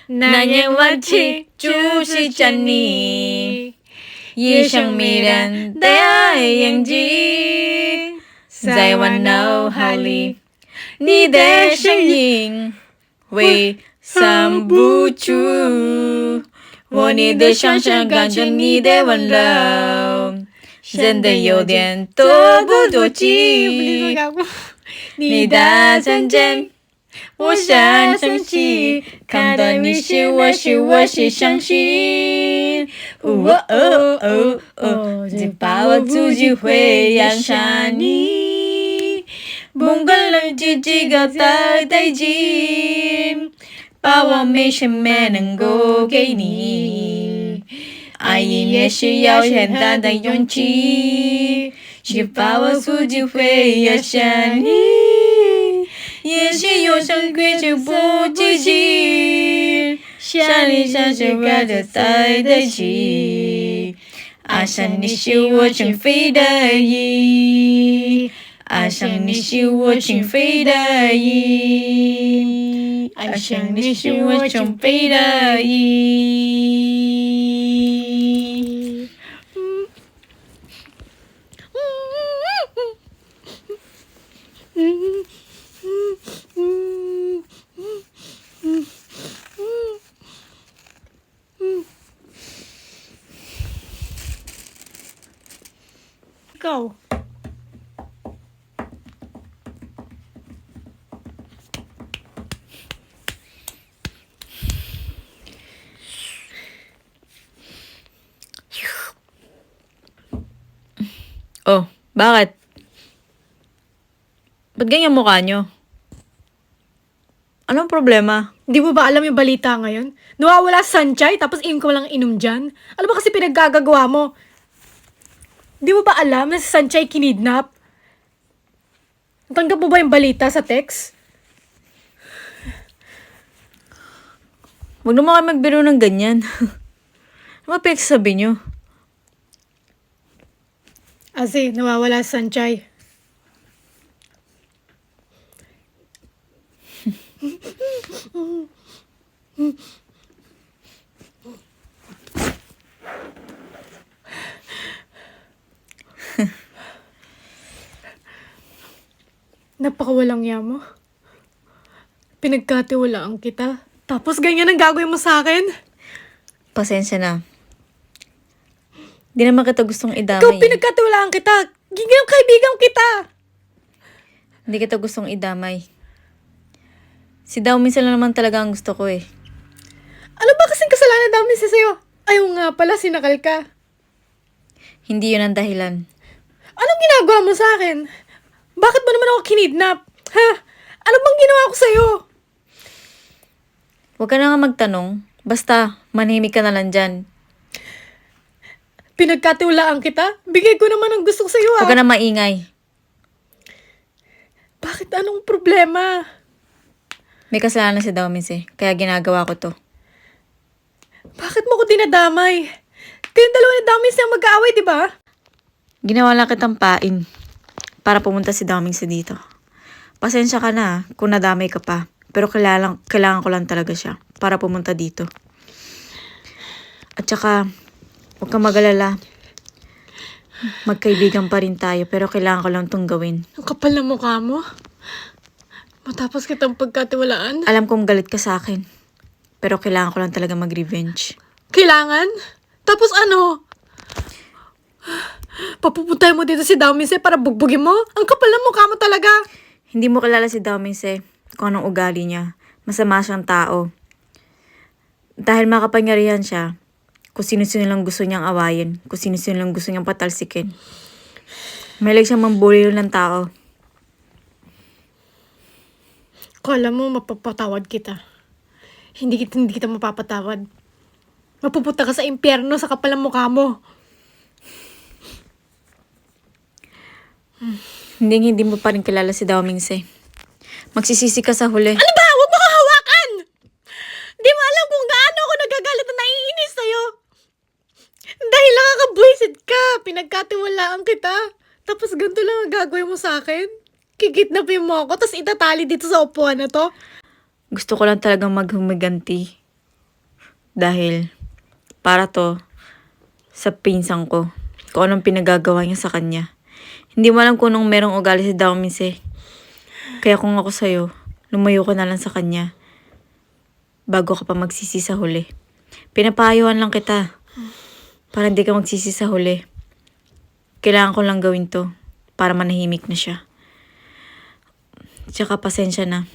那年我起就是着你，夜上迷人的眼睛，在我脑海里，你的身影挥散不出，握你的双手，感觉你的温柔，真的有点躲不躲忌。你的真真，我想相信，看到你是我相信。哦哦哦哦，只怕我自己会养上你。不管了这几个代际，把完美什么能够给你。爱音乐需要很大的勇气，只怕我自己会养上你。也许有伤归就不自己，想你想着我的在一起，爱上你是我情非得已，爱上你是我情非得已，爱上你是我情非得已。Go. Oh, bakit? Ba't ganyan mukha nyo? Anong problema? Di mo ba alam yung balita ngayon? Nawawala sanchay, tapos inom ka lang inom dyan? Ano ba kasi pinaggagawa mo? Di mo ba alam na si Sanchay kinidnap? Natanggap mo ba yung balita sa text? Huwag naman kayo magbiro ng ganyan. Ano ba pinagsasabi nyo? Kasi nawawala si Sanchay. Napakawalang ya mo. Pinagkatiwalaan kita. Tapos ganyan ang gagawin mo sa akin. Pasensya na. Di naman kita gustong idamay. Ikaw pinagkatiwalaan kita. Gigil kaibigan kita. Hindi kita gustong idamay. Si Dao minsan lang naman talaga ang gusto ko eh. Ano ba kasing kasalanan namin sa sayo? Ayaw nga pala, sinakal ka. Hindi yun ang dahilan. Anong ginagawa mo sa akin? Bakit mo naman ako kinidnap? Ha? Ano bang ginawa ko sa'yo? Huwag ka na nga magtanong. Basta, manhimik ka na lang dyan. Pinagkatiwalaan kita? Bigay ko naman ang gusto ko sa'yo Huwag ka na maingay. Bakit anong problema? May kasalanan si Dao minsan, kaya ginagawa ko to. Bakit mo ko dinadamay? Kayong dalawa ni Damis na mag-aaway, di ba? Ginawa lang kitang pain para pumunta si Dao minsan dito. Pasensya ka na kung nadamay ka pa. Pero kailangan ko lang talaga siya para pumunta dito. At saka, huwag kang mag-alala. Magkaibigan pa rin tayo, pero kailangan ko lang itong gawin. Ang kapal na mukha mo. Matapos kitang pagkatiwalaan. Alam kong galit ka sa akin, pero kailangan ko lang talaga mag-revenge. Kailangan? Tapos ano? Papupuntay mo dito si Damise para bugbugin mo? Ang kapal na mukha mo talaga. Hindi mo kilala si Dao minsan kung anong ugali niya. Masama siyang tao. Dahil makapangyarihan siya, kung sino-sino lang gusto niyang awayin, kung sino-sino lang gusto niyang patalsikin. Mahilig siyang mambulilo ng tao. Kala mo mapapatawad kita. Hindi kita mapapatawad. Mapupunta ka sa impyerno sa kapal ng mukha mo. Hindi mo pa rin kilala si Dao Mingse. Magsisisi ka sa huli. Ano ba? Huwag mo kang hawakan! Di mo alam kung gaano ako nagagalit na naiinis sa'yo. Dahil nakakabwisit ka. Pinagkatiwalaan kita. Tapos ganito lang ang gagawin mo sa akin. Kikidnapin mo ako, tapos itatali dito sa upuan na to. Gusto ko lang talagang maghumiganti. Dahil para to sa pinsan ko. Kung anong pinagagawa niya sa kanya. Hindi mo alam kung anong merong ugali si Daomise. Kaya kung ako sa'yo, lumayo ka na lang sa kanya. Bago ka pa magsisi sa huli. Pinapahayuhan lang kita. Para hindi ka magsisi sa huli. Kailangan ko lang gawin to. Para manahimik na siya. Tsaka pasensya na.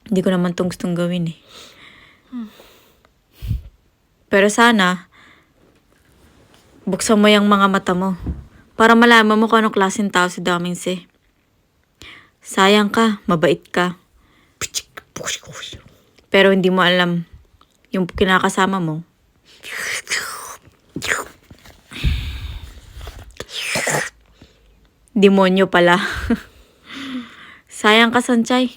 Hindi ko naman tong gustong gawin eh. Pero sana, buksan mo yung mga mata mo. Para malaman mo kung anong klaseng tao si Daomise. Sayang ka, mabait ka. Pero hindi mo alam yung kinakasama mo. Demonyo pala. Sayang ka, Sanchay.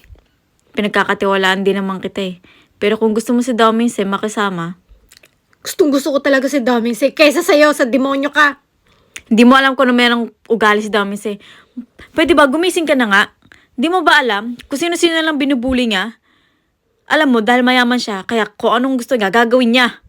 Pinagkakatiwalaan din naman kita eh. Pero kung gusto mo si Daomise makisama, Gustong gusto ko talaga si Daomise kaysa sa'yo, sa demonyo ka. hindi mo alam kung ano merong ugali si Daomise. Pwede ba, gumising ka na nga? Hindi mo ba alam kung sino-sino lang binubuli niya? Alam mo, dahil mayaman siya, kaya kung anong gusto niya, gagawin niya.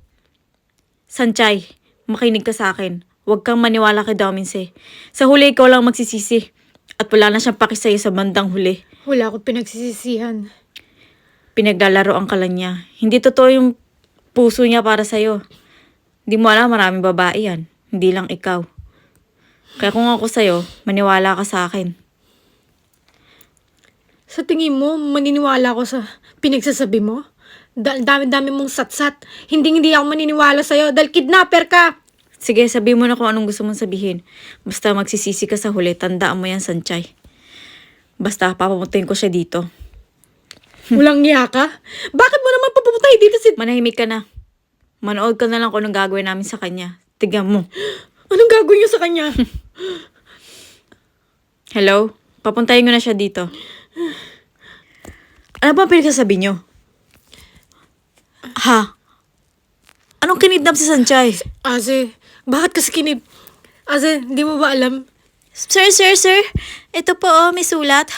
Sanchay, makinig ka sa akin. Huwag kang maniwala kay Daomise. Sa huli, ikaw lang magsisisi. At wala na siyang pakisa'yo sa bandang huli. Wala akong pinagsisisihan. Pinaglalaroan ka lang niya. Hindi totoo yung puso niya para sa'yo. Hindi mo alam, maraming babae yan. Hindi lang ikaw. Kaya kung ako sa'yo, maniwala ka sa akin. Sa tingin mo, maniniwala ako sa pinagsasabi mo? Dami-dami mong satsat. Hindi ako maniniwala sa'yo dahil kidnapper ka. Sige, sabihin mo na kung anong gusto mong sabihin. Basta magsisisi ka sa huli, tandaan mo yan, Sanchay. Basta, papapuntahin ko siya dito. Walang niya ka? Bakit mo naman papuputay dito si... Manahimik ka na. Manood ka na lang kung anong gagawin namin sa kanya. Tignan mo. Anong gagawin niyo sa kanya? Hello? Papuntahin ko na siya dito. Ano ba ang pinagsasabi niyo? Ha? Anong kinidnap si Sanchay? Ase, bakit kasi Ase, di mo ba alam? Sir. Ito po, may sulat.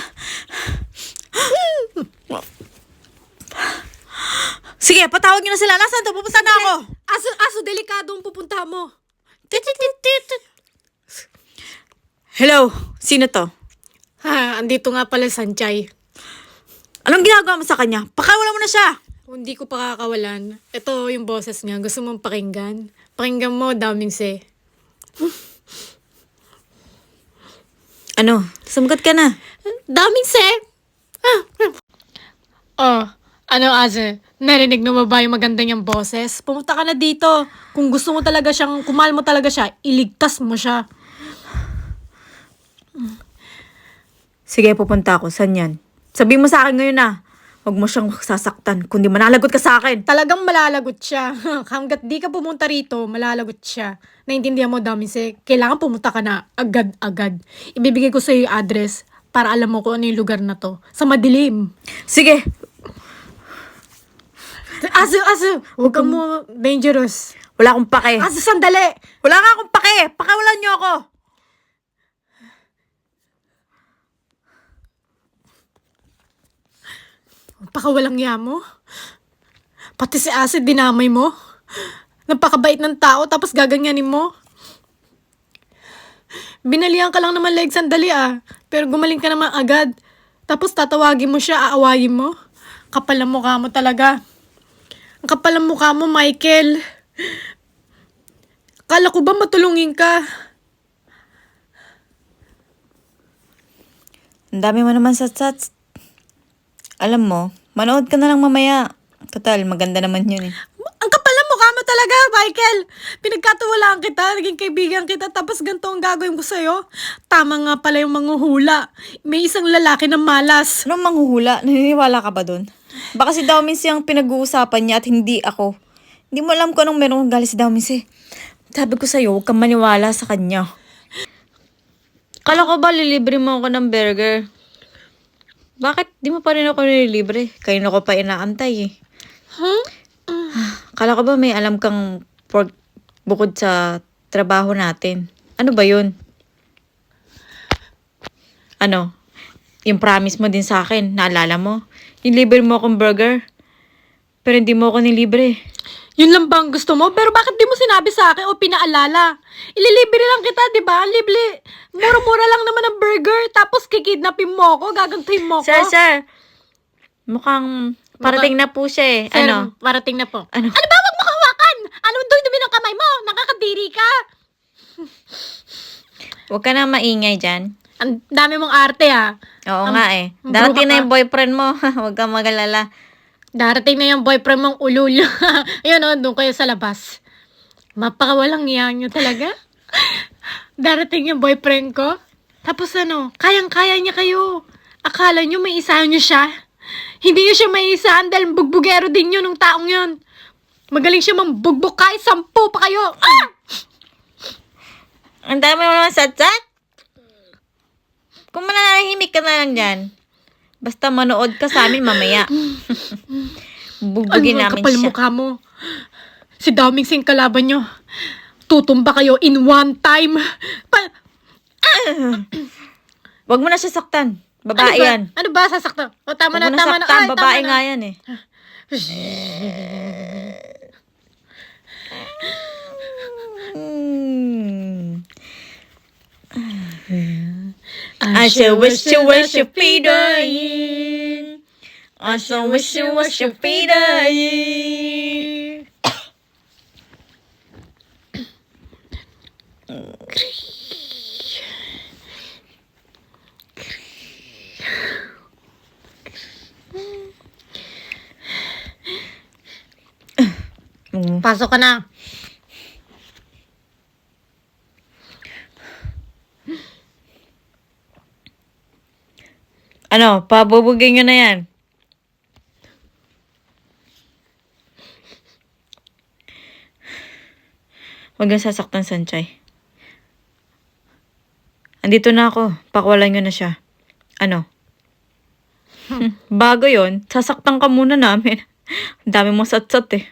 Sige, patawag niyo na sila. Nasaan to? Pupunta na ako. Aso, delikado ang pupunta mo. Hello? Sino to? Ha, andito nga pala Sanchay. Anong ginagawa mo sa kanya? Pakawalan mo na siya. Hindi ko pa kakawalan. Ito yung boses niya. Gusto mong pakinggan? Pakinggan mo, Daomise. Ano? Sumgat ka na. Daomise! Oh, ano Ase? Narinig mo ba yung maganda niyang boses? Pumunta ka na dito. Kung gusto mo talaga siyang, kumahal mo talaga siya, iligtas mo siya. Sige, pupunta ako. Saan yan? Sabihin mo sa akin ngayon na. Huwag mo siyang sasaktan, kundi manalagot ka sa akin. Talagang malalagot siya. Hanggat di ka pumunta rito, malalagot siya. Naintindihan mo, Daomise? Kailangan pumunta ka na agad-agad. Ibibigay ko sa iyo yung address para alam mo kung ano yung lugar na to. Sa madilim. Sige. Aso! Huwag kang mo dangerous. Wala akong pake. Aso, sandali! Wala nga akong pake. Pakawalan niyo ako. Pakawalang ya mo. Pati si Ase, dinamay mo. Napakabait ng tao, tapos gaganyanin mo. Binalihan ka lang naman leg sandali pero gumaling ka naman agad. Tapos tatawagin mo siya, aawagin mo. Kapal ang mukha mo talaga. Ang kapal ang mukha mo, Michael. Akala ko ba matulungin ka? Ang dami mo naman satsats. Alam mo, manood ka na lang mamaya. Total, maganda naman yun eh. Ang kapal ang mukha mo talaga, Michael. Pinagkatiwalaan kita, naging kaibigan kita, tapos ganito ang gagawin ko sa'yo. Tama nga pala yung manghuhula. May isang lalaki na malas. Anong manghuhula? Naniniwala ka ba dun? Baka si Daomise ang pinag-uusapan niya at hindi ako. Hindi mo alam kung anong merong ugali si Daomise. Sabi ko sa'yo, huwag kang maniwala sa kanya. Kala ko ba lilibre mo ako ng burger? Bakit di mo pa rin ako nililibre? Kayo ko pa inaantay eh. Huh? Kala ko ba may alam kang pork bukod sa trabaho natin? Ano ba yun? Ano? Yung promise mo din sa akin, naalala mo? Yung libre mo akong burger, pero hindi mo ako nilibre. Yun lang bang gusto mo? Pero bakit di mo sinabi sa akin o pinaalala? Ililibre lang kita, di ba? Libre. Mura-mura lang naman ang burger. Tapos kikidnapin mo ako, gagantuhin mo ako. Sir. Mukhang parating na po siya eh. Sir, Ano? parating na po. Ano? Ano ba? Wag mo hawakan! Anong dumi ng kamay mo? Nakakadiri ka. Huwag ka na maingay dyan. Ang dami mong arte, ha? Oo nga eh. bruha Darating na ka. yung boyfriend mo. Huwag kang magalala. Darating na yung boyfriend mong ulul. Ayun, doon kayo sa labas. Mapakawalang iya nyo talaga. Darating yung boyfriend ko. Tapos kayang-kaya niya kayo. Akala nyo may isa nyo siya. Hindi nyo siya may isaan dahil bugbugero din yun ng taong yun. Magaling siya mambugbog kahit 10 pa kayo. Ah! Ang dami mo naman satsat. Kung mananahimik ka na lang dyan, basta manood ka sa amin mamaya. Bugbugin Ano ang namin kapal siya. mukha mo? Si daming sing kalaban nyo. Tutumba kayo in one time. Huwag mo na siya saktan. Babae yan. Ano ba? Sasaktan? O, tama Huwag na, mo na tama na. saktan. Ay, Babae tama nga na. yan eh. I so wish you was your feet I so wish you was your feet Pasok ka na. Ano, pabubugin nyo na yan. Huwag kang sasaktan, Sanchay. Andito na ako. Pakawalan nyo na siya. Ano? Bago yon, sasaktan ka muna namin. Ang dami mo satsat eh.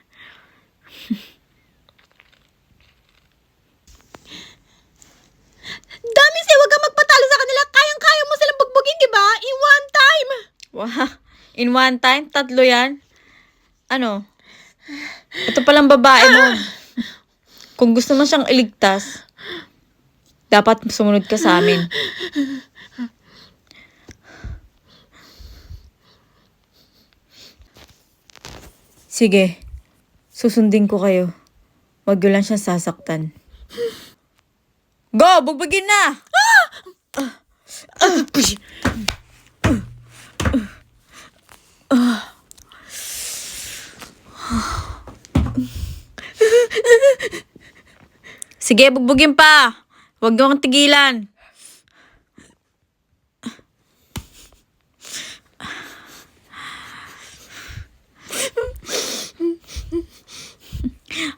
Dami siya, huwag kang magpatalo sa kanila. Kayang-kaya mo silang bugbugin, di ba? In one time. Wow. In one time, 3 yan. Ano? Ito palang babae mo. Kung gusto mo siyang iligtas, dapat sumunod ka sa amin. Sige, susundin ko kayo. Huwag yun lang siyang sasaktan. Go! Bugbugin na! Sige, bugbugin pa! Huwag niyo akong tigilan.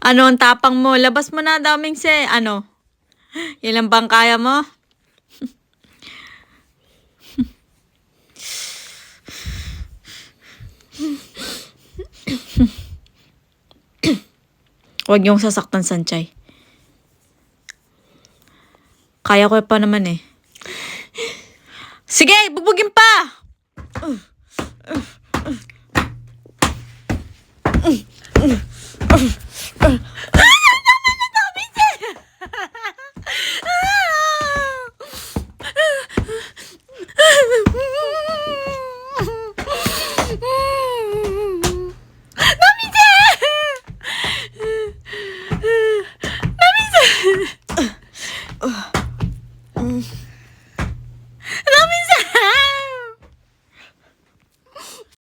Ano ang tapang mo? Labas mo na, daming se. Ano? Yan lang bang kaya mo? Huwag niyong sasaktan, Sanchay. Kaya ko pa naman eh. Sige, bugbugin pa!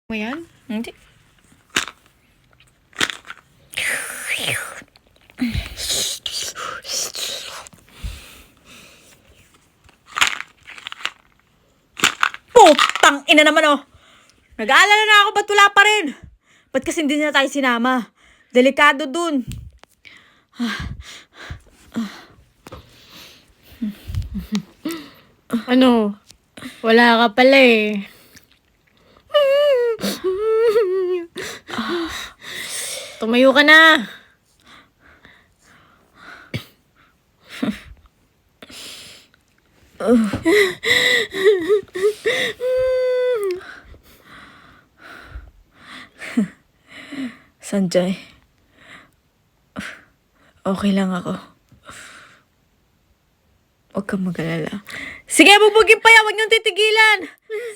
Mo yan? Hindi. Putang ina naman oh. Nag-aalala na ako, ba't wala pa rin? Ba't kasi hindi na tayo sinama? Delikado dun. Ano? Wala ka pala eh. Tumayo ka na. Sanjay, Okay lang ako. Huwag kang mag-alala. Sige, bubugin pa yan. Huwag niyong titigilan.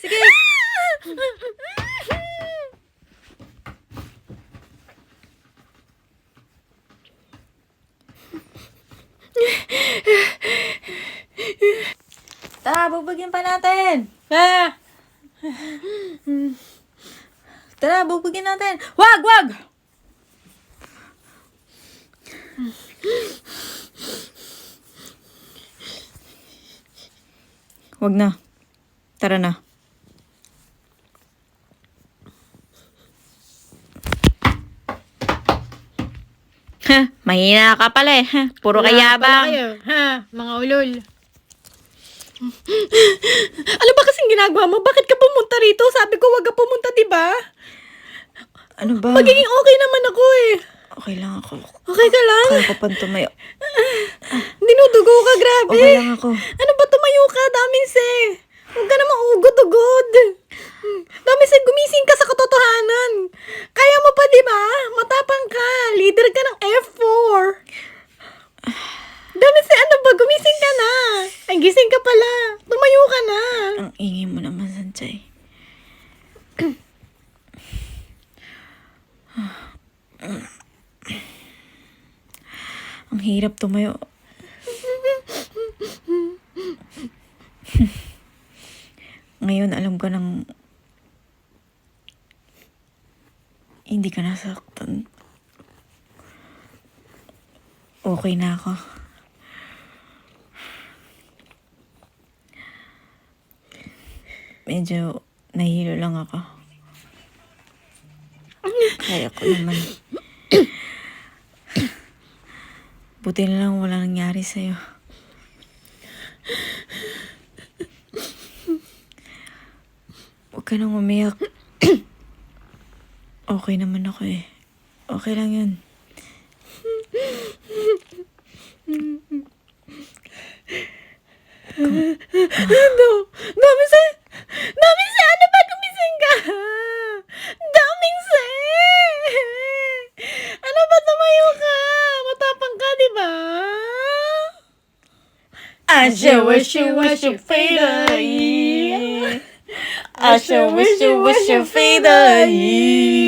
Sige. Tara, bubugin pa natin. Tara, bubugin natin. Wag, wag! Wag na. Tara na. Mahina ka pala eh. Puro kayabang. Kayo, ha? Mga ulol. Ano ba kasing ginagawa mo? Bakit ka pumunta rito? Sabi ko wag ka pumunta, diba? Ano ba? Magiging okay naman ako eh. Okay lang ako. Okay ka lang? Kaya ko pang tumayo. Dinudugo ka, grabe. Okay lang ako. Ano ba tumayo ka? Daming se. Huwag ka na maugod-ugod. Daming se, gumising ka sa katotohanan. Kaya mo pa, di ba? Matapang ka. Leader ka ng F4. Daming se, ano ba? Gumising ka na. Ay, gising ka pala. Tumayo ka na. Ang ingay mo naman, Sanchay. Ang hirap tumayo. Ngayon, alam ko nang hindi ka nasaktan. Okay na ako. Medyo nahilo lang ako. Kaya ko naman. Buti na lang wala nangyari sa'yo. Huwag ka nang umiyak. Okay naman ako eh. Okay lang yun. Daming se! Daming se! Ano ba? Gumising ka? Daming se! Ano ba? Tumayo ka! Matapang ka, di ba? I sure wish you fade away. I sure wish you fade away.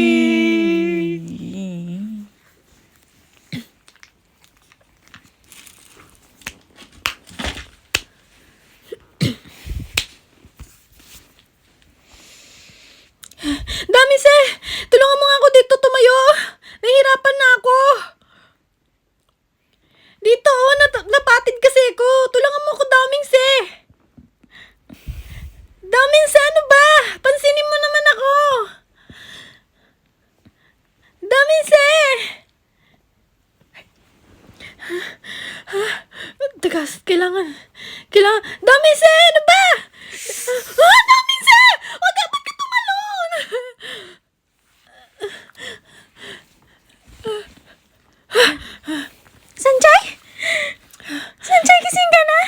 Daming se! Tulungan mo nga ako dito tumayo! Nahihirapan na ako! Dito, oh, napatid kasi ako. Tulungan mo ako, Daming se! Daming se, ano ba? Pansinin mo naman ako! Daming se! Tagas, kailangan. Daming se, ano ba? Daming se! Huwag ka, ba't ka tumalon? Sanjay? Sanjay, gising ka na?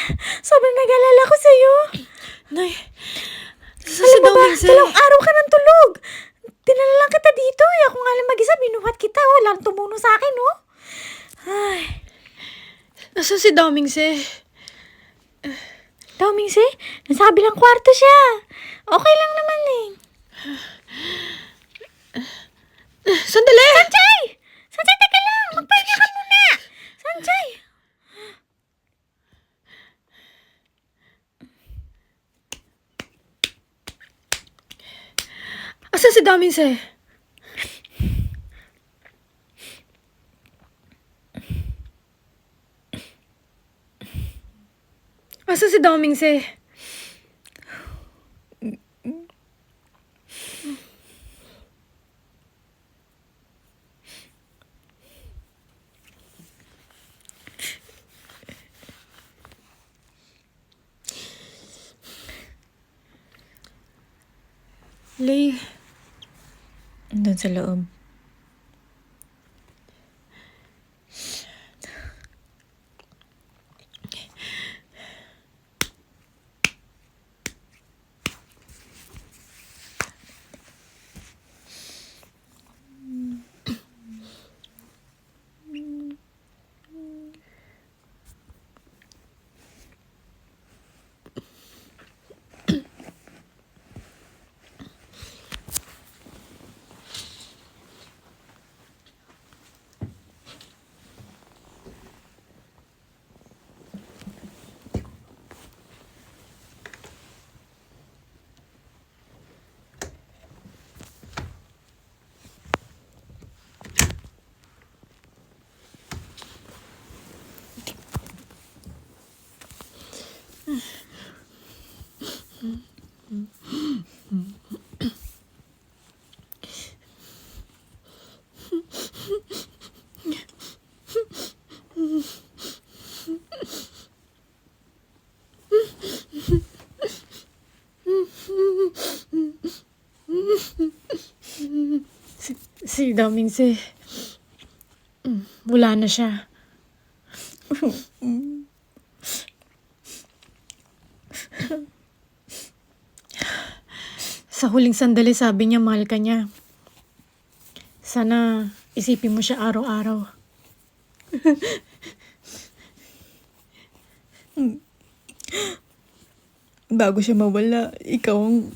Sobrang nag-alala ko sa'yo. Nay, Alam mo ba, talang araw ka ng tulog. Dinala lang kita dito. Ako nga lang mag-isa, binuhat kita. Walang tumuno sa akin, oh. Ay. Nasaan si Daming se? Daming si? Nasa kabilang kwarto siya. Okay lang naman eh. Sandali! Sanjay! Sanjay, teka lang. Magpahinga ka muna. Sanjay. Asan si Daming se? Asan si Daming se? Lay, Doon sa loob. Si Daming wala na siya. Sa huling sandali sabi niya mahal ka niya. Sana isipin mo siya araw-araw. Bago siya mawala, ikaw ang...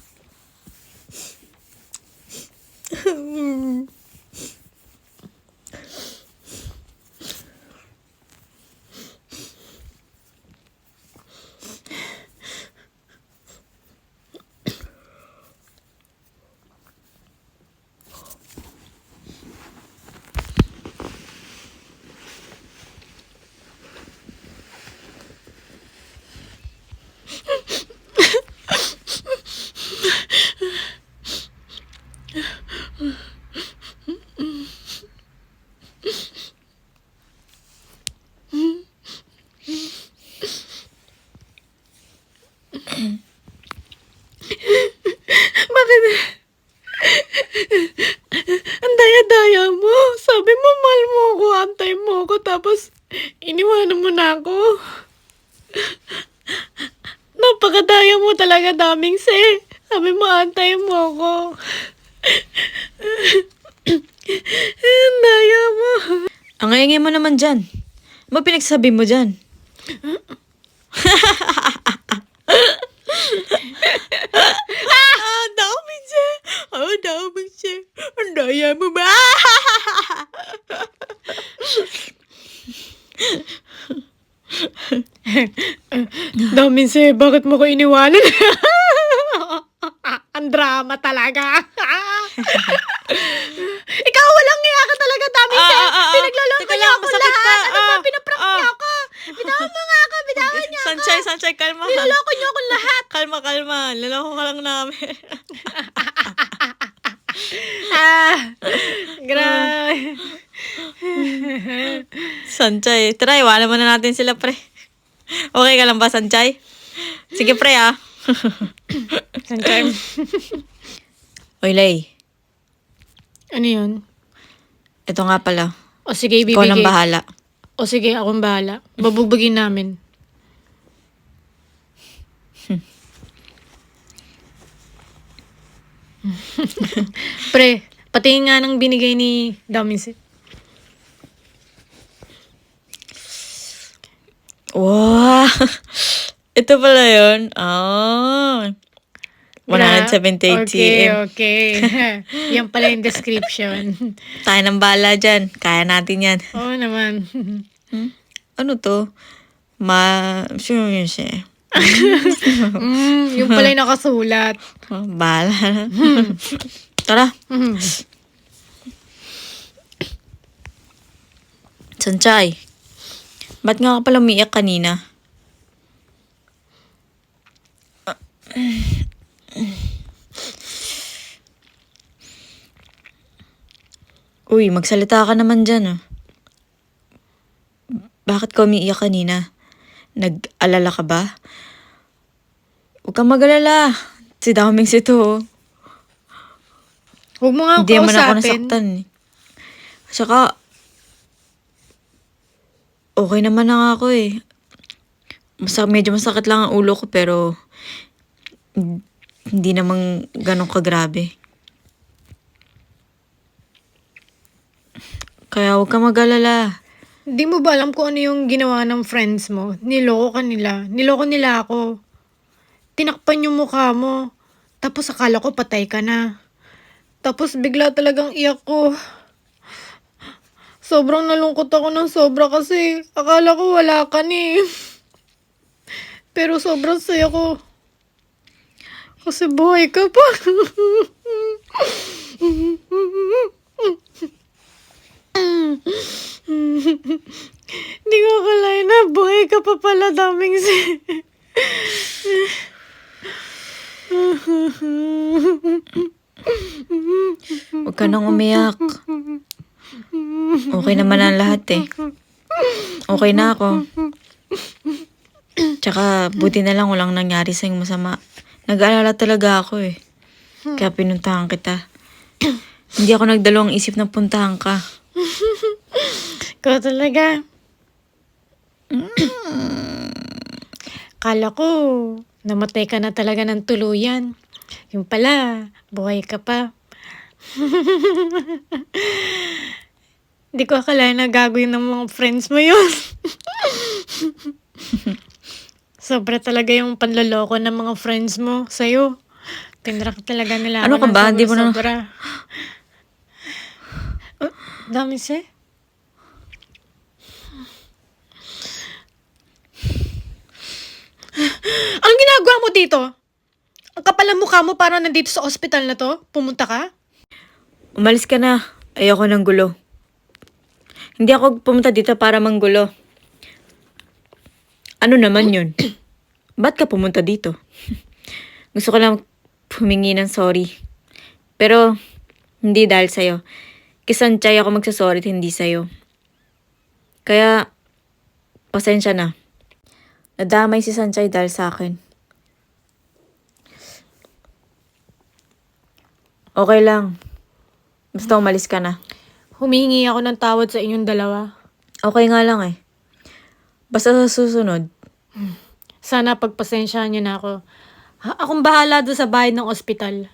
Bakit? Ang daya-daya mo. Sabi mo mahal mo ako, antay mo ako, tapos iniwanan mo na ako. Napakadaya mo talaga, Daming Sabi mo antay mo ako. Ang daya mo. Ang ingay mo naman dyan. Ano pinagsasabi mo dyan? Daming siya. Ang daya mo ba? Daming bakit mo ko iniwanan? Ang drama talaga. Ikaw walang nga ka talaga, Daming Pinagloloko Teka niya lang, ako masakit lahat. pa. Ano ba, pinaprank niya ako. Bitawan mo nga ako, bitawan niya ako. Sanchay, kalma. Niloloko niyo ako lahat. Kalma. Laloko ka lang namin. Grabe. Sanchay. Tara, iwanan mo na natin sila, pre. Okay ka lang ba, Sanchay? Sige, pre, Sanchay. Oy, Lay. Ano yun? Ito nga pala. O sige, Ikaw ibibigay. lang bahala. O sige, akong bahala. Babugbugin namin. Pre, pati nga nang binigay ni Daming Wow! Ito pala yun. Oh. 170 ATM. Okay. Yan pala yung description. Tayo ng bala dyan. Kaya natin yan. Oo naman. Ano to? Sino yun siya? Yung pala yung nakasulat. Bala na. Tara. Sanchay. Ba't nga ka pala umiiyak kanina? Uy, magsalita ka naman dyan, Bakit ka umiiyak kanina? Nag-alala ka ba? Huwag kang mag-alala. Si Daming to. Huwag mo nga Hindi naman ako kausapin. nasaktan. Saka, okay naman na ako medyo masakit lang ang ulo ko pero hindi namang ganun kagrabe. Kaya huwag kang mag-alala. Di mo ba alam kung ano yung ginawa ng friends mo? Niloko ka nila. Niloko nila ako. Tinakpan yung mukha mo. Tapos akala ko patay ka na. Tapos bigla talagang iyak ko. Sobrang nalungkot ako ng sobra kasi akala ko wala ka ni. Pero sobrang saya ko. Kasi buhay ka pa. Hindi ko akalain na buhay ka pa pala, Daming Huwag ka nang umiyak. Okay naman ang lahat eh. Okay na ako. Tsaka, buti na lang walang nangyari sa'yo masama. Nag-aalala talaga ako eh. Kaya pinuntahan kita. Hindi ako nagdalawang isip na puntahan ka. Ikaw talaga. Kala ko, namatay ka na talaga ng tuluyan. Yung pala, buhay ka pa. Hindi ko akalain na gagawin ng mga friends mo yun. Sobra talaga yung panloloko ng mga friends mo sa'yo. Tinrak talaga nila Ano ako ka ng ba? Hindi mo na- sobra. Dami siya. Anong ginagawa mo dito? Ang kapal ng mukha mo parang nandito sa ospital na to. Pumunta ka? Umalis ka na. Ayoko ng gulo. Hindi ako pumunta dito para manggulo. Ano naman yun? Ba't ka pumunta dito? Gusto ko lang humingi ng sorry. Pero, hindi dahil sa'yo. Kisanchay ako magsasorry at hindi sa'yo. Kaya, pasensya na. Nadamay si Sanchay dahil sa akin. Okay lang. Basta umalis ka na. Humingi ako ng tawad sa inyong dalawa. Okay nga lang eh. Basta sa susunod. Sana pagpasensyahan niyo na ako. Akong bahala doon sa bayad ng ospital.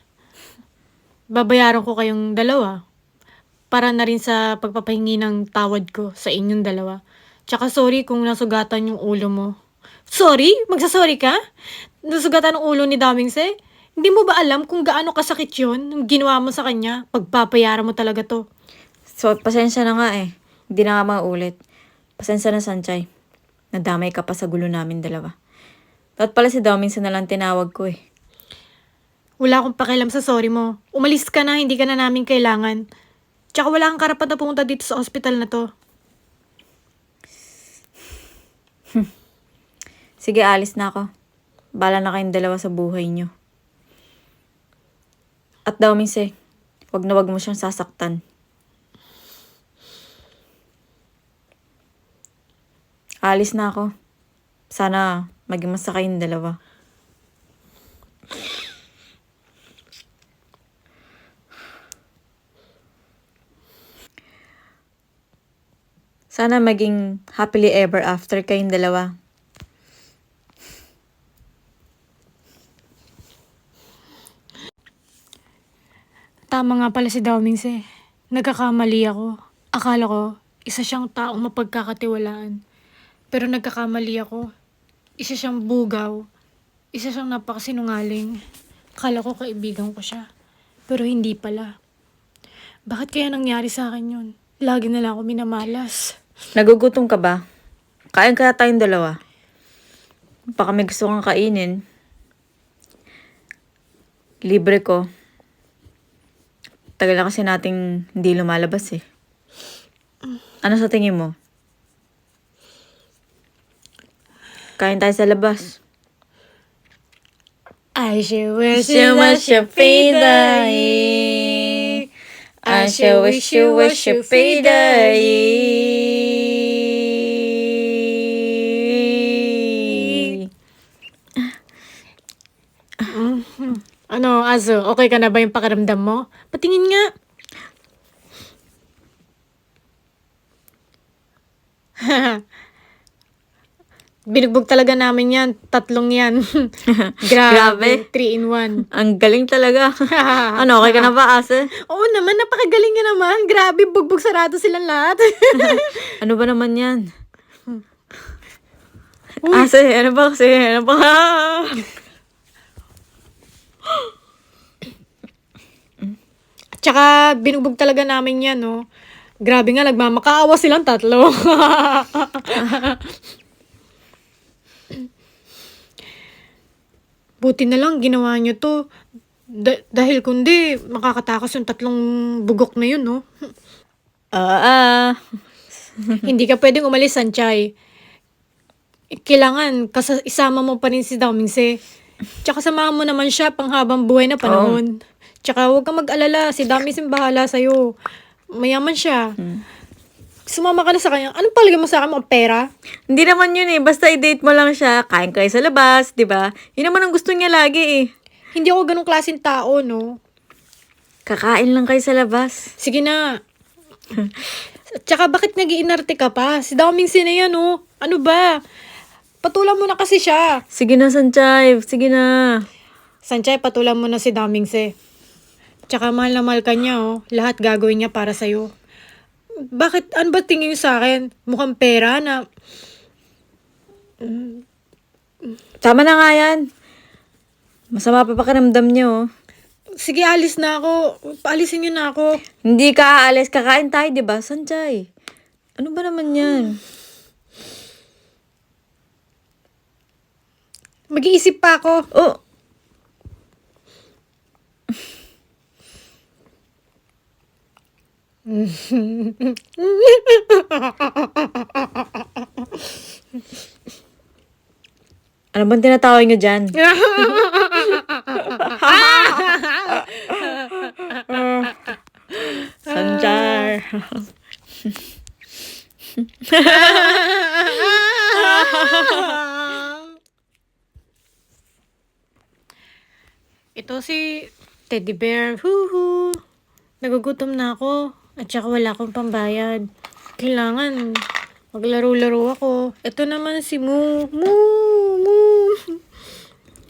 Babayaran ko kayong dalawa. Para na rin sa pagpapahingi ng tawad ko sa inyong dalawa. Tsaka sorry kung nasugatan yung ulo mo. Sorry? Magsasorry ka? Nasugatan ang ulo ni Damingse? Hindi mo ba alam kung gaano kasakit yun yung ginawa mo sa kanya? Pagpapayaran mo talaga to. So, pasensya na nga eh. Hindi na nga maulit. Pasensya na, Sanchay. Nadamay ka pa sa gulo namin dalawa. Dapat pala si Domingson na lang tinawag ko eh. Wala akong pakialam sa sorry mo. Umalis ka na, hindi ka na namin kailangan. Tsaka wala kang karapat na pumunta dito sa ospital na to. Sige, alis na ako. Bala na kayong dalawa sa buhay nyo. At Domingse, wag na wag mo siyang sasaktan. Alis na ako. Sana maging masaya kayong dalawa. Sana maging happily ever after kayong dalawa. Tama nga pala si Damingse. Nagkakamali ako. Akala ko, isa siyang taong mapagkakatiwalaan. Pero nagkakamali ako. Isa siyang bugaw. Isa siyang napakasinungaling. Akala ko kaibigan ko siya. Pero hindi pala. Bakit kaya nangyari sa akin yun? Lagi na lang ako minamalas. Nagugutom ka ba? Kain kaya tayong dalawa. Baka may gusto kang kainin. Libre ko. Tagal na kasi nating hindi lumalabas eh. Ano sa tingin mo? Kain tayo sa labas. I sure wish you was your payday. I sure wish you was your payday. Ano, Aso? Okay ka na ba yung pakiramdam mo? Patingin nga. Binugbog talaga namin yan. 3 yan. Grabe. 3 in 1. Ang galing talaga. Ano, okay ka na ba, Ase? Oo naman, napakagaling nga naman. Grabe, bugbog sarado silang lahat. Ano ba naman yan? Ase, ano ba kasi? Ano ba? Tsaka, binugbog talaga namin yan, no? Grabe nga, nagmamakaawa silang 3. Buti na lang, ginawa nyo to. Dahil kundi, makakatakas yung 3 bugok na yun, no? Hindi ka pwedeng umalis, Sanchay. Kailangan, isama mo pa rin si Damingse. Tsaka samahan mo naman siya panghabang buhay na panahon. Tsaka huwag kang mag-alala, si Damising bahala sa'yo. Mayaman siya. Sumama ka na sa kanya. Anong palagay mo sa akin, mga pera? Hindi naman yun eh. Basta i-date mo lang siya. Kain kayo sa labas, di ba? Yun naman ang gusto niya lagi eh. Hindi ako ganong klaseng tao, no? Kakain lang kayo sa labas. Sige na. Tsaka bakit nag-iinarte ka pa? Si Damising na yan, no? Ano ba? Patulan mo na kasi siya. Sige na, Sanchay. Sige na. Sanchay, patulan mo na si Damingse. Tsaka mahal na mahal ka niya, oh. Lahat gagawin niya para sa'yo. Bakit? Ano ba tingin niyo sa akin? Mukhang pera na... Tama na nga yan. Masama pa pakiramdam niyo. Sige, alis na ako. Paalisin niyo na ako. Hindi ka aalis. Kakain tayo, di ba, Sanchay? Ano ba naman yan? Mag-iisip pa ako. Oh. Ano bang tinatawag nyo dyan? Sanchay. Ito si Teddy Bear. Huhu. Nagugutom na ako. At saka wala akong pambayad. Kailangan maglaro-laro ako. Ito naman si Moo. Moo! Moo!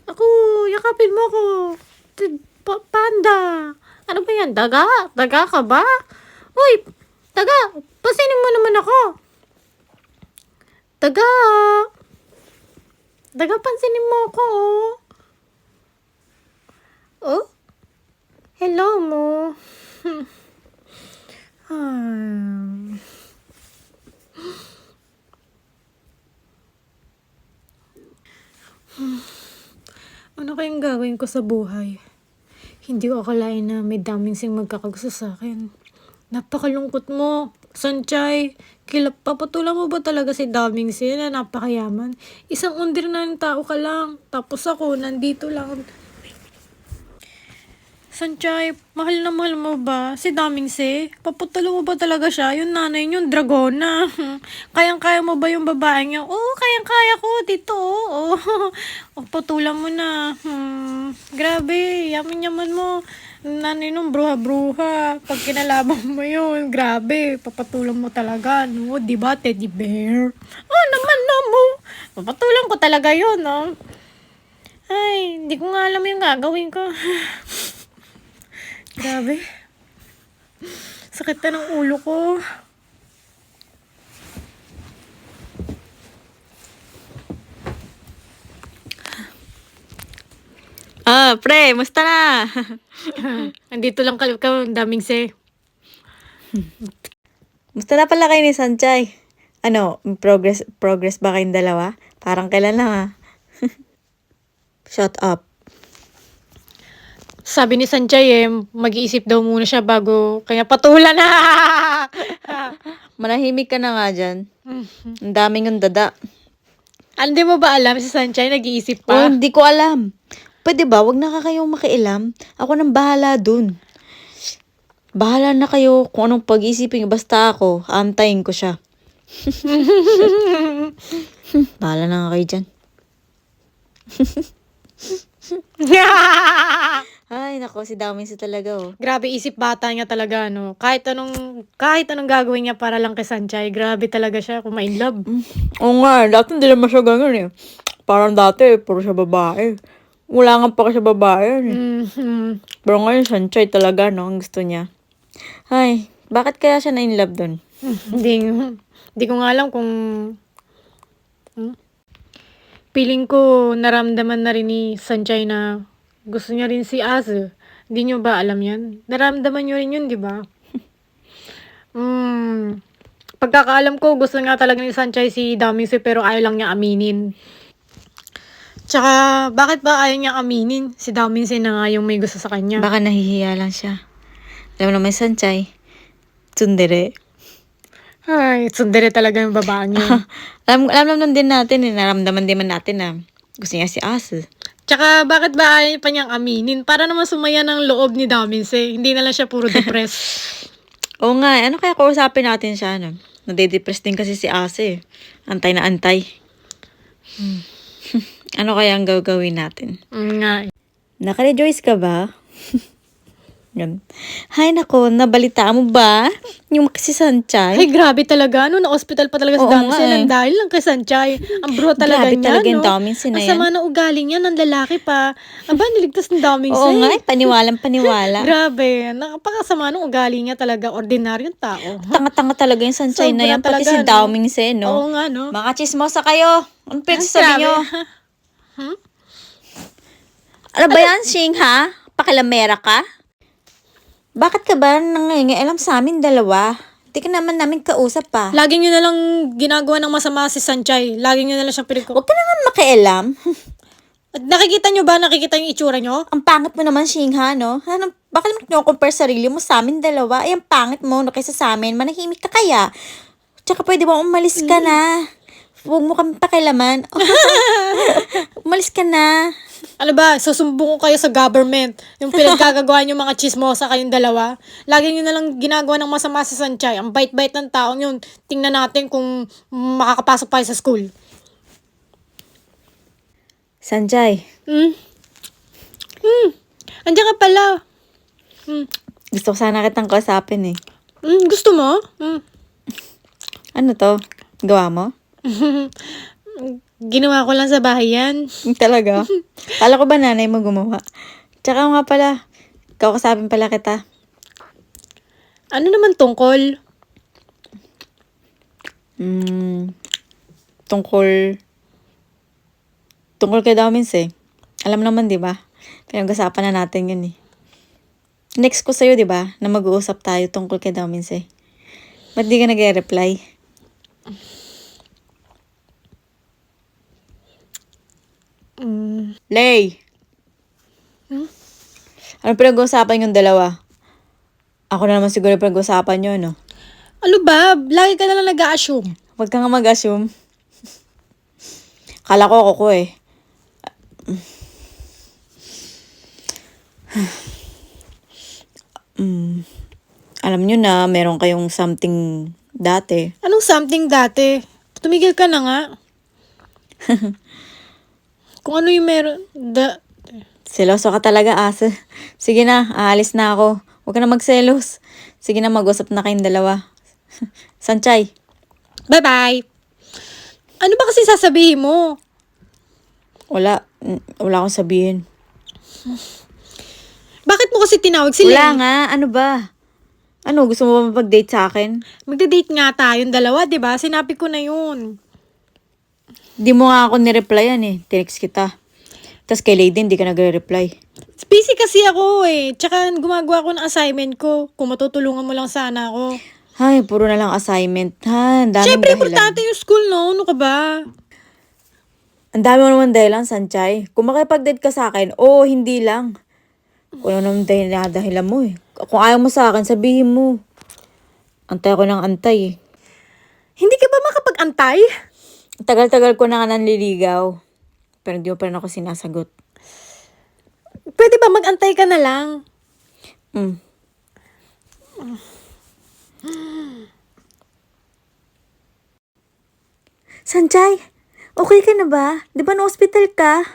Ako, yakapin mo ako. Panda. Ano ba yan? Daga? Daga ka ba? Uy! Daga! Pasinin mo naman ako. Daga! Daga, pansinin mo ako. Oh? Hello mo. Ano kayang gagawin ko sa buhay? Hindi ko akalain na may Damising magkakagusto sa akin. Napakalungkot mo. Sanchay, papatulan mo ba talaga si Damising na napakayaman? Isang undir na ng tao ka lang. Tapos ako, nandito lang. Sanchay, mahal na mahal mo ba si Damingse? Papatulan mo ba talaga siya? Yung nanay niyo, dragona. Kayang-kaya mo ba yung babae niya? Oo, kayang-kaya ko dito. Oo. Patulan mo na. Grabe, yaman-yaman mo. Nanay nung bruha-bruha. Pag kinalaban mo yun, grabe. Papatulan mo talaga, no? Diba, Teddy Bear? Oh, naman na mo. Papatulan ko talaga yun, no? Ay, hindi ko nga alam yung gagawin ko. Grabe. Sakit na ng ulo ko. Pre, musta na? Andito lang ka, Damingse. Musta na pala kayo ni Sanchay? Ano, progress ba kayong dalawa? Parang kailan lang ah. Shut up. Sabi ni Sanchay mag-iisip daw muna siya bago kaya patulan na. Manahimik ka na nga dyan. Ang daming yung dada. Hindi mo ba alam si Sanchay nag-iisip Oh, pa? hindi ko alam. Pwede ba, wag na kayong makialam. Ako nang bahala dun. Bahala na kayo kung anong pag-iisipin. Basta ako, antayin ko siya. Bahala na nga kayo dyan. Ay, nako, si Damingse talaga oh. Grabe, isip bata niya talaga, no? Kahit anong gagawin niya para lang kay Sanchay, grabe talaga siya kung ma-in love. Oo nga, dati hindi naman siya ganun eh. Parang dati, puro siya babae. Wala nga pa siya babae eh. Pero ngayon, Sanchay talaga, no? Ang gusto niya. Ay, bakit kaya siya na-in love dun? Hindi ko nga alam kung... Feeling ko naramdaman na rin ni Sanchay na gusto niya rin si Azu. Hindi niyo ba alam yan? Naramdaman niyo rin yun, di ba? Pagkakaalam ko, gusto nga talaga ni Sanchay si Damingse pero ayaw lang niya aminin. Tsaka, bakit ba ayaw niya aminin? Si Damingse na nga yung may gusto sa kanya. Baka nahihiya lang siya. Alam naman, Sanchay, tsundere. Ay, tsundere talaga yung babae niya. alam naman din natin, naramdaman din man natin na Gusto niya si Ase. Tsaka, bakit ba ayaw pa niyang aminin? Para naman sumaya ng loob ni Daminse. Hindi na lang siya puro depressed. Oo nga, ano kaya kausapin natin siya, no? Nade-depress din kasi si Ase. Antay na antay. Ano kaya ang gagawin natin? Nga. Naka-rejoice ka ba? Yan. Hay nako, nabalitaan mo ba? Yung si Sanchay? Ay, grabe talaga. Na-hospital pa talaga si Oo Daminse nga eh. lang dahil lang kay Sanchay. Ang bro talaga Grabe niya, talaga yung no? Daminse na Ang yan. sama ng ugali niya, ng lalaki pa. Aba, niligtas ng Daminse. Oo nga, paniwalang paniwala. Grabe. Napakasama ng ugali niya talaga. Ordinaryong tao. Tanga-tanga talaga yung Sanchay na Sobra yan. Pati talaga, si no? Dao Mingse, no? Oo nga, no? Mga chismosa kayo. Ano Ang pinagsasabi sabi. nyo? Ano ba yan, Shing, ha? Pakilamera ka? Bakit ka ba nangingialam sa amin dalawa? Di ka naman namin kausap pa. Lagi niyo na lang ginagawa ng masama si Sanchay. Lagi niyo na lang siyang Huwag ka naman makialam. At nakikita niyo ba? Nakikita niyo yung itsura niyo? Ang pangit mo naman, Shing, ha, no? Ano, bakit mo kino-compare sarili mo sa amin dalawa? Ay, ang pangit mo, no, kaysa sa amin. Manahimik ka kaya. Tsaka pwede ba umalis ka na? Huwag mo kami pakialaman. Umalis ka na. Ano ba? Susumbong ko kayo sa government. Yung pinagkagagawa niyo mga chismosa kayong dalawa. Lagi niyo na lang ginagawa ng masama si Sanchay. Ang bait-bait ng taong yun. Tingnan natin kung makakapasok pa sa school. Sanjay, Andiyan ka pala. gusto ko sana kitang kausapin eh. Gusto mo? Ano to? Gawa mo? Ginawa ko lang sa bahay yan. Talaga? Kala ko ba nanay mo gumawa? Tsaka nga pala, kausapin pala kita. Ano naman tungkol? Tungkol kay Dawmins eh. Alam naman, di ba? Pinag-usapan na natin yun eh. Next ko sa'yo, di ba? Na mag-uusap tayo tungkol kay Dawmins eh. Ba't di ka nag-reply? Lay! Ano pinag-uusapan yung dalawa? Ako na naman siguro pinag-uusapan nyo, no? Ano ba? Lagi ka na lang nag-a-assume. Huwag ka nga mag-assume. Kala ko ako eh. Alam nyo na, meron kayong something dati. Anong something dati? Tumigil ka na nga. Kung ano yung meron. Seloso ka talaga, Asa. Sige na, aalis na ako. Huwag ka na magselos. Sige na, mag-usap na kayong dalawa. Sanchay. Bye-bye. Ano ba kasi sasabihin mo? Wala akong sabihin. Bakit mo kasi tinawag sila? Wala nga, ano ba? Ano, gusto mo ba mapag-date sa akin? Magda-date nga tayong dalawa, di ba? Sinabi ko na yun. Di mo nga ako ni-replyan eh. Text kita. Tapos kay Lady, hindi ka nagre-reply. Busy kasi ako eh. Tsaka gumagawa ko ng assignment ko. Kung matutulungan mo lang sana ako. Ay, puro na lang assignment. Ha, ang daming Siyempre, dahilan. importante yung school, no? Ano ka ba? Ang dami mo naman dahilan, Sanchay. Kung makipag-date ka sa akin, hindi lang. Kung ano naman dahilan mo eh. Kung ayaw mo sa akin, sabihin mo. Antay ako ng antay eh. Hindi ka ba makapag-antay? Tagal-tagal ko na nga nanliligaw. Pero hindi mo pa rin ako sinasagot. Pwede ba mag-antay ka na lang? Sanchay, okay ka na ba? Di ba na-hospital ka?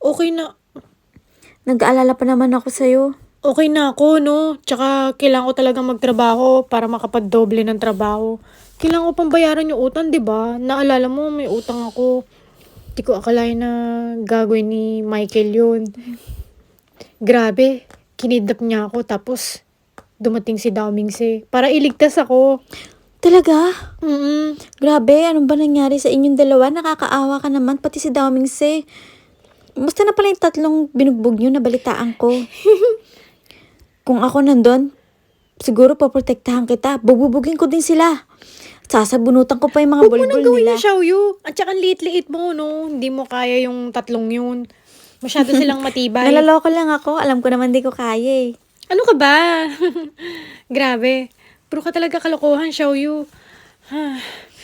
Okay na. Nag-aalala pa naman ako sa'yo. Okay na ako, no? Tsaka kailangan ko talaga magtrabaho para makapag-doble ng trabaho. Kailangan ko pang bayaran yung utang, di ba? Naalala mo, may utang ako. Di ko akalain na gagawin ni Michael yun. Grabe, kinidnap niya ako tapos dumating si Daomingse para iligtas ako. Talaga? Mm-mm. Grabe, anong ba nangyari sa inyong dalawa? Nakakaawa ka naman, pati si Daomingse. Musta na pala yung tatlong binugbog nyo na balitaan ko? Kung ako nandun, siguro paprotektahan kita. Bububugin ko din sila. Sasabunutan ko pa yung mga Huwag mo nang bulbul gawin nila. yung Xiaoyu. At saka ang liit-liit mo, no? Hindi mo kaya yung tatlong yun. Masyado silang matibay. Nalaloko lang ako. Alam ko naman di ko kaya eh. Ano ka ba? Grabe. Puro ka talaga kalokohan, Xiaoyu.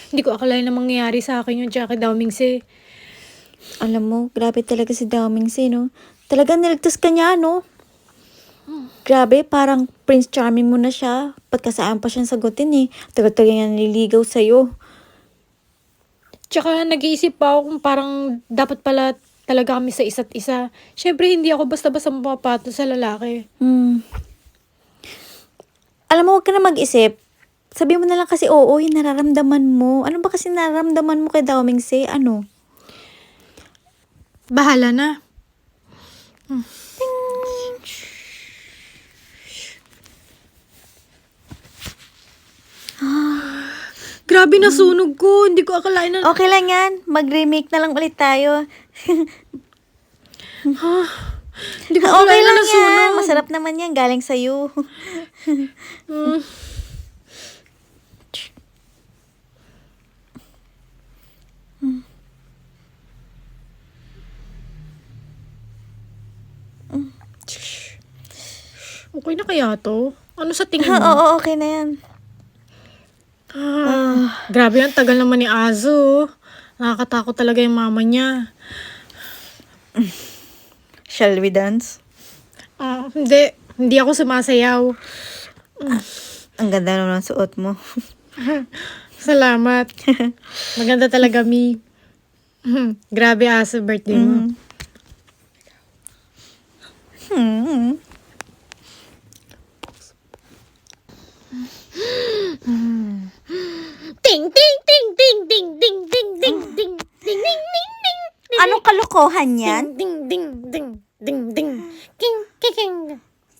Hindi ko akalain na mangyayari sa akin yung Jackie Daomingse. Alam mo, grabe talaga si Daming Si, no? Talagang niligtas ka niya, no? Grabe, parang Prince Charming mo na siya. Pagkasaan pa siyang sagutin, eh. Tagal-tagal niya nililigaw sa'yo. Tsaka nag-iisip pa ako kung parang dapat pala talaga kami sa isa't isa. Siyempre, hindi ako basta-basta mapapato sa lalaki. Alam mo, huwag ka na mag-isip. Sabi mo na lang kasi, oo, yung nararamdaman mo. Ano ba kasi nararamdaman mo kay Daming Si? Ano? Bahala na. Grabe nasunog ko. Hindi ko akalain na... Okay lang yan. Mag-remake na lang ulit tayo. Hindi ko Okay akalain na lang nasunog. yan. Masarap naman yan. Galing sa'yo. Okay na kaya to? Ano sa tingin mo? Oo, okay na yan. Grabe yan, tagal naman ni Azo. Nakakatakot talaga yung mama niya. Shall we dance? Hindi. Hindi ako sumasayaw. Ang ganda naman ng suot mo. Salamat. Maganda talaga, Mi. Grabe, Azo, birthday mo. Ting, ting, ting, ting, ting, ting, ting, ting, ting, ting, ting, ting, ting. Anong kalokohan yan? Ding, ding, ding, ding, ding, king, king, king.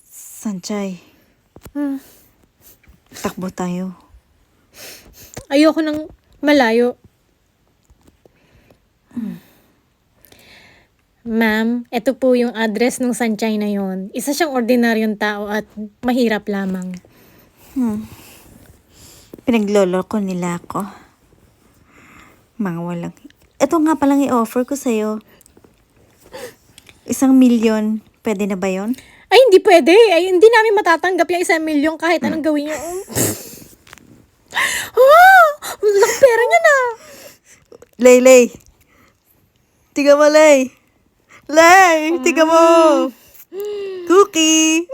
Sanchay, takbo tayo. Ayoko ng malayo. Ma'am, ito po yung address ng Sanchay na yon. Isa siyang ordinaryong tao at mahirap lamang. Pinagloloko nila ako. Mga walang... Ito nga palang i-offer ko sa'yo. 1,000,000. Pwede na ba yon? Ay, hindi pwede. Ay, hindi namin matatanggap yung 1,000,000 kahit anong gawin niyo. Laki pera niya na. Lay. Tiga mo, Lay. Lay, tiga mo. Cookie.